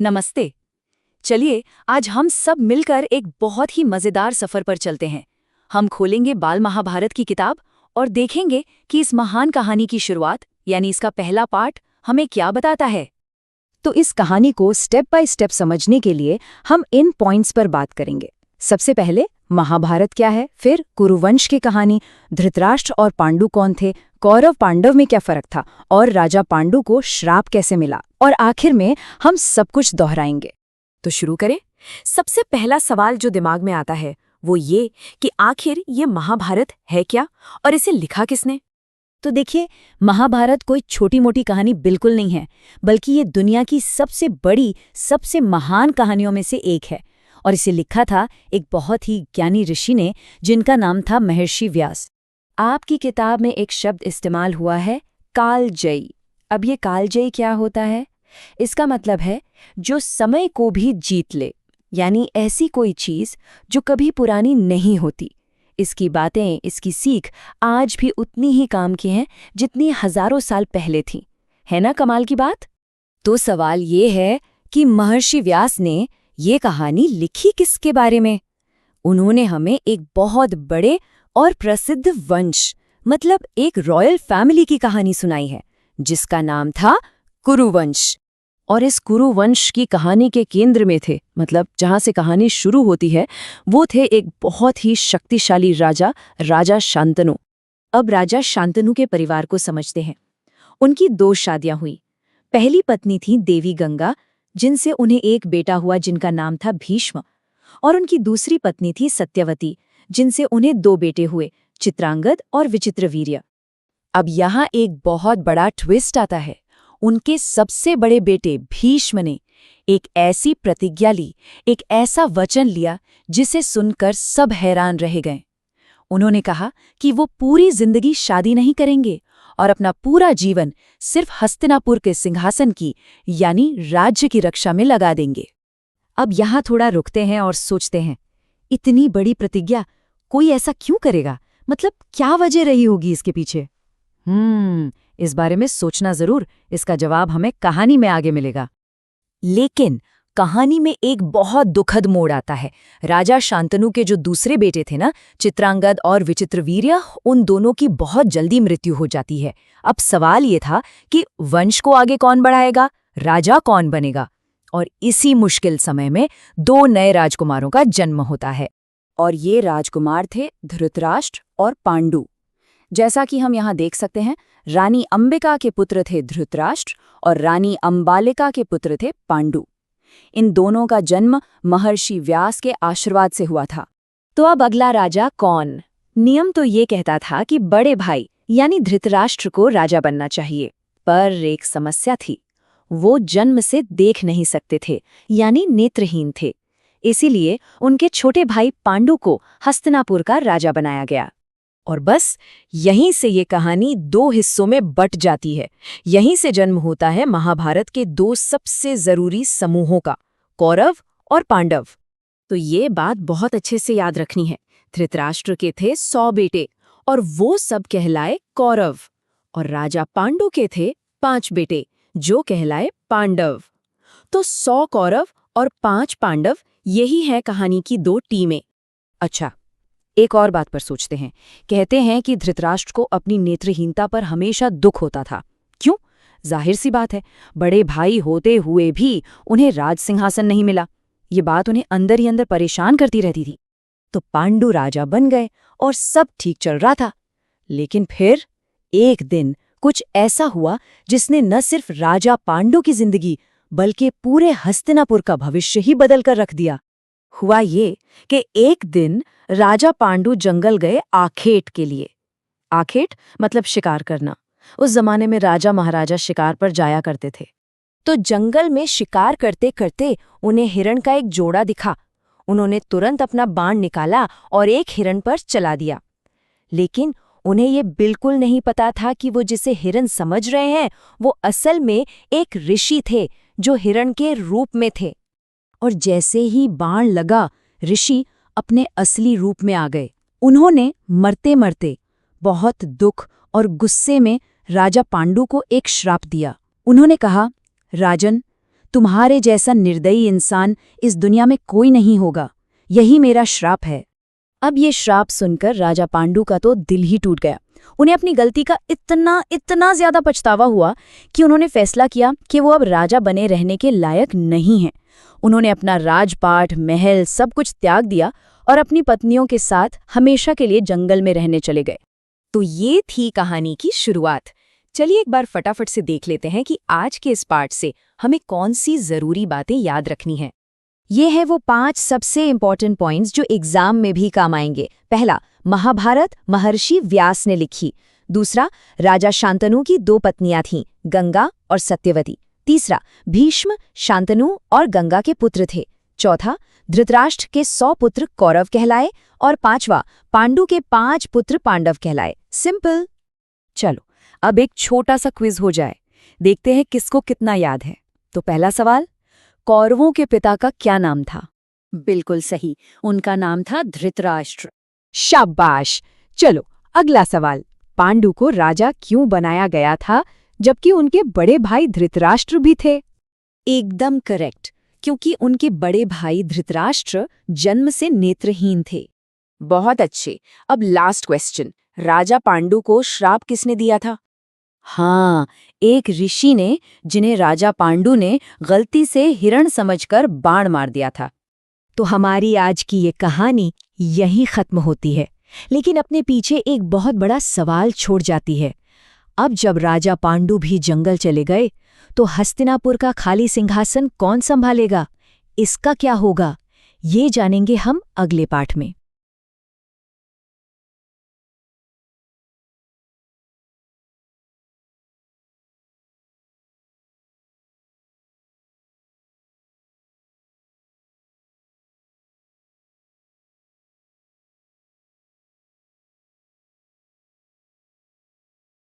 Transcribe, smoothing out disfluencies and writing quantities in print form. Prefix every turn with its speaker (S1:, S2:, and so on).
S1: नमस्ते। चलिए आज हम सब मिलकर एक बहुत ही मजेदार सफर पर चलते हैं। हम खोलेंगे बाल महाभारत की किताब और देखेंगे कि इस महान कहानी की शुरुआत यानी इसका पहला पार्ट हमें क्या बताता है। तो इस कहानी को स्टेप बाय स्टेप समझने के लिए हम इन पॉइंट्स पर बात करेंगे। सबसे पहले महाभारत क्या है, फिर कुरुवंश की कहानी, धृतराष्ट्र और पांडु कौन थे, कौरव पांडव में क्या फर्क था और राजा पांडु को श्राप कैसे मिला, और आखिर में हम सब कुछ दोहराएंगे।
S2: तो शुरू करें। सबसे पहला सवाल जो दिमाग में आता है वो ये कि आखिर ये महाभारत है क्या और इसे लिखा किसने।
S1: तो देखिए, महाभारत कोई छोटी मोटी कहानी बिल्कुल नहीं है, बल्कि ये दुनिया की सबसे बड़ी, सबसे महान कहानियों में से एक है। और इसे लिखा था एक बहुत ही ज्ञानी ऋषि ने, जिनका नाम था महर्षि व्यास। आपकी किताब में एक शब्द इस्तेमाल हुआ है, कालजयी। अब ये कालजयी क्या होता है? इसका मतलब है जो समय को भी जीत ले, यानी ऐसी कोई चीज जो कभी पुरानी नहीं होती। इसकी बातें, इसकी सीख आज भी उतनी ही काम की हैं जितनी हजारों साल पहले थी। है ना कमाल की बात? तो सवाल ये है कि महर्षि व्यास ने ये कहानी लिखी किसके बारे में? उन्होंने हमें एक बहुत बड़े और प्रसिद्ध वंश, मतलब एक रॉयल फैमिली की कहानी सुनाई है, जिसका नाम था कुरुवंश। और इस कुरुवंश की कहानी के केंद्र में थे, मतलब जहां से कहानी शुरू होती है, वो थे एक बहुत ही शक्तिशाली राजा, राजा शांतनु। अब राजा शांतनु के परिवार को समझते हैं। उनकी 2 शादियां हुई। पहली पत्नी थी देवी गंगा, जिनसे उन्हें एक बेटा हुआ जिनका नाम था भीष्म, और उनकी दूसरी पत्नी थी सत्यवती, जिनसे उन्हें 2 बेटे हुए, चित्रांगद और विचित्रवीर्य। अब यहाँ एक बहुत बड़ा ट्विस्ट आता है। उनके सबसे बड़े बेटे भीष्म ने एक ऐसी प्रतिज्ञा ली, एक ऐसा वचन लिया जिसे सुनकर सब हैरान रह गए। उन्होंने कहा कि वो पूरी जिंदगी शादी नहीं करेंगे और अपना पूरा जीवन सिर्फ हस्तिनापुर के सिंहासन की यानी राज्य की रक्षा में लगा देंगे। अब यहाँ थोड़ा रुकते हैं और सोचते हैं, इतनी बड़ी प्रतिज्ञा कोई ऐसा क्यों करेगा? मतलब क्या वजह रही होगी इसके पीछे? इस बारे में सोचना जरूर। इसका जवाब हमें कहानी में आगे मिलेगा। लेकिन कहानी में एक बहुत दुखद मोड़ आता है। राजा शांतनु के जो दूसरे बेटे थे ना, चित्रांगद और विचित्रवीर्य, उन दोनों की बहुत जल्दी मृत्यु हो जाती है। अब सवाल ये था कि वंश को आगे कौन बढ़ाएगा, राजा कौन बनेगा? और इसी मुश्किल समय में 2 नए राजकुमारों का जन्म होता है, और ये राजकुमार थे धृतराष्ट्र और पांडु। जैसा कि हम यहाँ देख सकते हैं, रानी अंबिका के पुत्र थे धृतराष्ट्र और रानी अंबालिका के पुत्र थे पांडु। इन दोनों का जन्म महर्षि व्यास के आशीर्वाद से हुआ था। तो अब अगला राजा कौन? नियम तो ये कहता था कि बड़े भाई यानी धृतराष्ट्र को राजा बनना चाहिए, पर एक समस्या थी। वो जन्म से देख नहीं सकते थे, यानी नेत्रहीन थे। इसीलिए उनके छोटे भाई पांडु को हस्तिनापुर का राजा बनाया गया। और बस यहीं से ये कहानी 2 हिस्सों में बट जाती है। यहीं से जन्म होता है महाभारत के 2 सबसे जरूरी समूहों का, कौरव और पांडव। तो ये बात बहुत अच्छे से याद रखनी है। धृतराष्ट्र के थे 100 बेटे और वो सब कहलाए कौरव, और राजा पांडु के थे 5 बेटे जो कहलाए पांडव। तो 100 कौरव और 5 पांडव, यही है कहानी की 2 टीमें। अच्छा, एक और बात पर सोचते हैं। कहते हैं कि धृतराष्ट्र को अपनी नेत्रहीनता पर हमेशा दुख होता था। क्यों? जाहिर सी बात है, बड़े भाई होते हुए भी उन्हें राज सिंहासन नहीं मिला। ये बात उन्हें अंदर ही अंदर परेशान करती रहती थी। तो पांडु राजा बन गए और सब ठीक चल रहा था। लेकिन फिर एक दिन कुछ ऐसा हुआ जिसने न सिर्फ राजा पांडु की जिंदगी बल्कि पूरे हस्तिनापुर का भविष्य ही बदल कर रख दिया। हुआ ये कि एक दिन राजा पांडु जंगल गए आखेट के लिए। आखेट मतलब शिकार करना। उस जमाने में राजा महाराजा शिकार पर जाया करते थे। तो जंगल में शिकार करते करते उन्हें हिरण का एक जोड़ा दिखा। उन्होंने तुरंत अपना बाण निकाला और एक हिरण पर चला दिया। लेकिन उन्हें ये बिल्कुल नहीं पता था कि वो जिसे हिरण समझ रहे हैं वो असल में एक ऋषि थे जो हिरण के रूप में थे। और जैसे ही बाण लगा, ऋषि अपने असली रूप में आ गए। उन्होंने मरते मरते बहुत दुख और गुस्से में राजा पांडु को एक श्राप दिया। उन्होंने कहा, राजन, तुम्हारे जैसा निर्दयी इंसान इस दुनिया में कोई नहीं होगा। यही मेरा श्राप है। अब ये श्राप सुनकर राजा पांडु का तो दिल ही टूट गया। उन्हें अपनी गलती का इतना ज्यादा पछतावा हुआ कि उन्होंने फैसला किया कि वो अब राजा बने रहने के लायक नहीं हैं। उन्होंने अपना राजपाट, महल सब कुछ त्याग दिया और अपनी पत्नियों के साथ हमेशा के लिए जंगल में रहने चले गए।
S2: तो ये थी कहानी की शुरुआत। चलिए एक बार फटाफट से देख लेते हैं कि आज के इस पार्ट से हमें कौन सी जरूरी बातें याद रखनी हैं।
S1: ये है वो 5 सबसे इंपॉर्टेंट पॉइंट्स जो एग्जाम में भी काम आएंगे। पहला, महाभारत महर्षि व्यास ने लिखी। दूसरा, राजा शांतनु की 2 पत्नियां थीं, गंगा और सत्यवती। तीसरा, भीष्म शांतनु और गंगा के पुत्र थे। चौथा, धृतराष्ट्र के 100 पुत्र कौरव कहलाए। और 5वां, पांडु के 5 पुत्र पांडव कहलाए। सिंपल।
S2: चलो अब एक छोटा सा क्विज हो जाए, देखते हैं किसको कितना याद है। तो पहला सवाल, कौरवों के पिता का क्या नाम था?
S1: बिल्कुल सही, उनका नाम था धृतराष्ट्र।
S2: शाबाश। चलो अगला सवाल, पांडु को राजा क्यों बनाया गया था जबकि उनके बड़े भाई धृतराष्ट्र भी थे?
S1: एकदम करेक्ट, क्योंकि उनके बड़े भाई धृतराष्ट्र जन्म से नेत्रहीन थे।
S2: बहुत अच्छे। अब लास्ट क्वेश्चन, राजा पांडु को श्राप किसने दिया था?
S1: हाँ, एक ऋषि ने, जिन्हें राजा पांडु ने गलती से हिरण समझकर बाण मार दिया था। तो हमारी आज की ये कहानी यहीं खत्म होती है, लेकिन अपने पीछे एक बहुत बड़ा सवाल छोड़ जाती है। अब जब राजा पांडु भी जंगल चले गए, तो हस्तिनापुर का खाली सिंहासन कौन संभालेगा? इसका क्या होगा? ये जानेंगे हम अगले पाठ में।